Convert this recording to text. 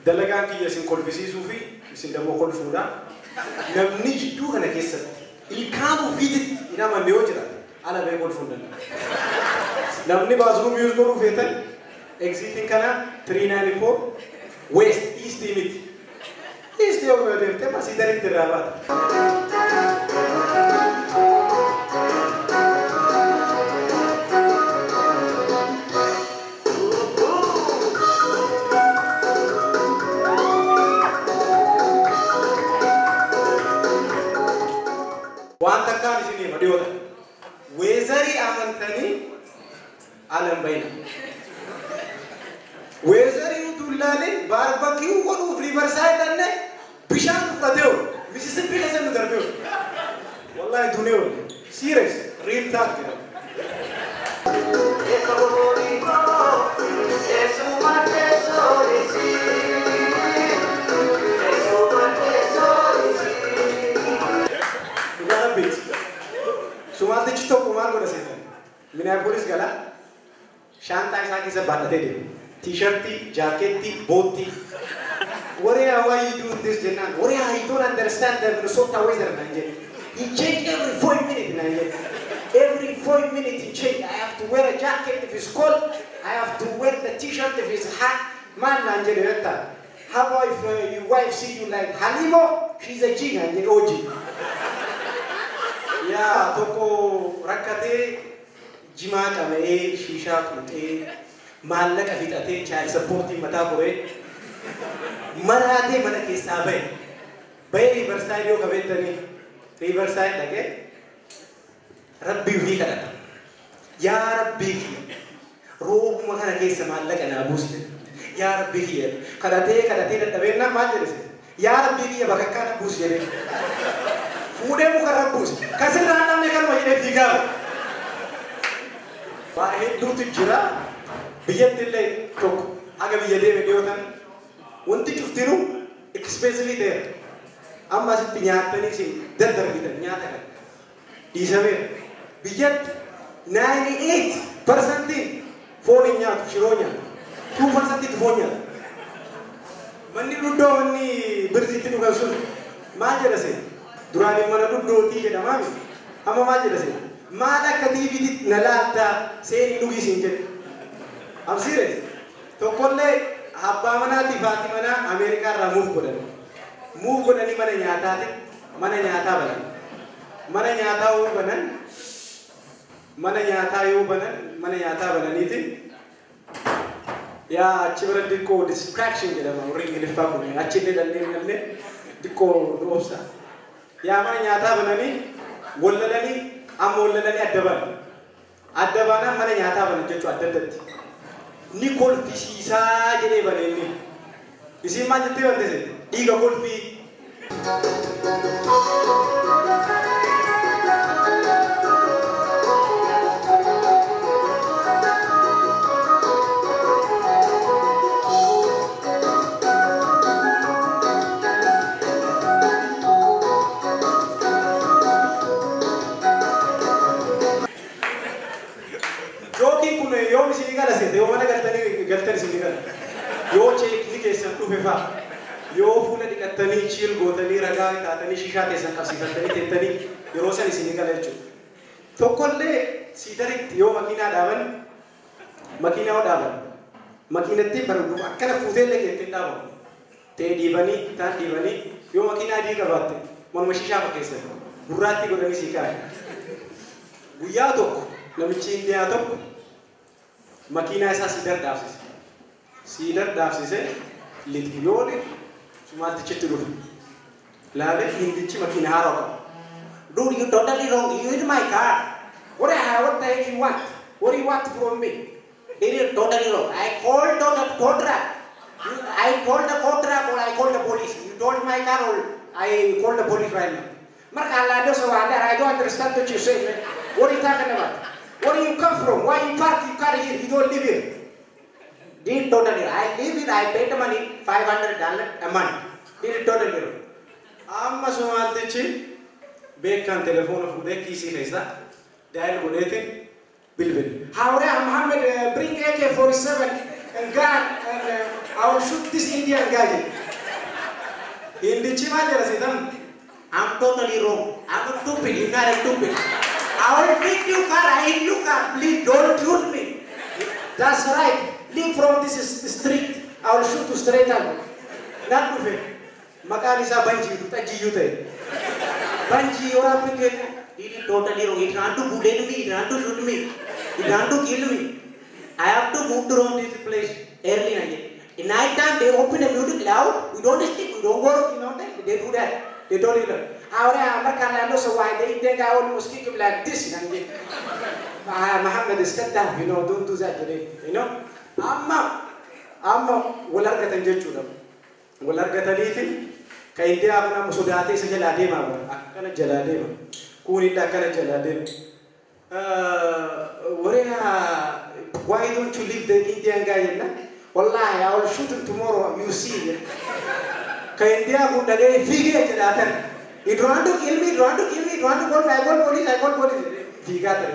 dalagaan kiyya isin kolfisiisuu fi isin dammoo kolfuudha. Namni jidduu kana keessatti ilkaanuu fiititti hin amanne yoo jira ala ba'ee kolfuu hin danda'u. Namni baasruum yuus godhuu feetan exiitiin kana 394 West East miti. East yoo deemte masii dariitti irraa baata. وأنت كان يسني مديودا وزاري أمانتني على بينا وزاري يدلالي باربكيو كونو في برسايد أنه بيشان فتيو ميسيسيبي لسه ندربيو والله دونيو سيريس ريل تاك كده Sumalte cito kumar goda setan. Minneapolis gala. Shanta isa kisa badate de. T-shirti, jacketi, bootti. What are you doing this Jenna? What are you don't understand the Minnesota weather, Nanje? He changed every 4 minutes, Nanje. Every 4 minutes he changed. I have to wear a jacket if it's cold. I have to wear the T-shirt if it's hot. Man, Nanje, how about if your wife see you like Halimo? She's a G, Nanje, OG. Ya toko rakate jima kame shisha kute malak afitate child supporting mata kore marate mana ke sabe bay riverside yo kabetani riverside lage rabbi wi kada ya rabbi rob makana ke samalak ana buste ya rabbi kadate da tabenna majlis ya rabbi ya bakaka buste jere Mude mukarabus, kasih rana mereka macam tiga. Wahid dua tujra, biar tilai tok, agak biar dia video kan, untuk cuftiru, especially there. Amma sih penyata ni sih, dadar kita nyata kan. Di sana, biar 98% phone nyata, shironya, 2% phone nyata. Mandi ludo ni berziti nugas sul, macam apa sih? Durani mana duduk tiga nama, ama macam apa sih? Mana aktiviti nalata seni nugi singkat. Am serius? To kolle habba mana di Fatimana Amerika ramuf kodan. Move kodan ni mana nyata te? Mana nyata banan? Mana nyata u banan? Mana nyata u banan? Mana nyata banan itu? Ya cibra diko distraction kita mah orang ini faham ni. Aceh ni dan ni diko dosa. Ya mana nyata banani, wallalani, amollalani adabana mana nyata banan jechu adadat. Ni kolfi sisa jadi banani. Isi macam tu ada sih. Iga kolfi. Yo sini kan asal, yo mana galtani sini kan. Yo cek ni kesan tu fefa. Yo funa di katani chill gotani raga katani shisha kesan kasi katani tetani. Yo rosa ni sini kan lecu. Tokolle sidarik yo makina daban, makina ti baru akkana fuzel lagi te daban. Te dibani, tan dibani. Yo makina di kabate. Mon shisha kesan. Burati godani sikai. Buya tok, namichi dia tok. Makina esa sidar dafsise litiyole sumati chetulu lale hindichi makina haroko dude you totally wrong you hit my car what the heck you want What do you want from me? It is totally wrong. I called the contract. I called the contract or I called the police. You told my car or I called the police right now. Mark Allah, I don't understand what you say, man. What are you talking about? Where do you come from? Why you park your car here? You don't live here. Did totally. I live here. I pay the money, $500 a month. Did totally wrong. Amma Somaltichi, Bekan telephone of Udeki Sisa, Dial Gunetin, Bilbil. However, Muhammad, bring AK-47 and gun and I will shoot this Indian guy. In the Chimaja, I'm totally wrong. I'm stupid. You're not stupid. I will beat you car. I hit you car. Please don't shoot me. That's right. Leave from this street. I will shoot you straight up. Not to fail. Makanisa Banji, Taji. Banji, you are thinking. It is totally wrong. It want to bullet me. It want to shoot me. It want to kill me. I have to move to around this place early again. In night time, they open the music loud. We don't sleep. We don't go. You know that they do that. They don't even. However, so why they think I almost kick him like this. Muhammad is cut down. You know, don't do that today. You know. Amma, Walargatan Jechuda. Walargatanithi, Kaidia Musudati, Jaladema, Akana Jaladema, Kunita Kana Jaladema. Why don't you leave the Indian guy in that? Wallahi, I will shoot him tomorrow. You see. Kaidia Gundade, figure Jaladan. You want to kill me, you want to kill me, you want to call, I call police, I call police. He got the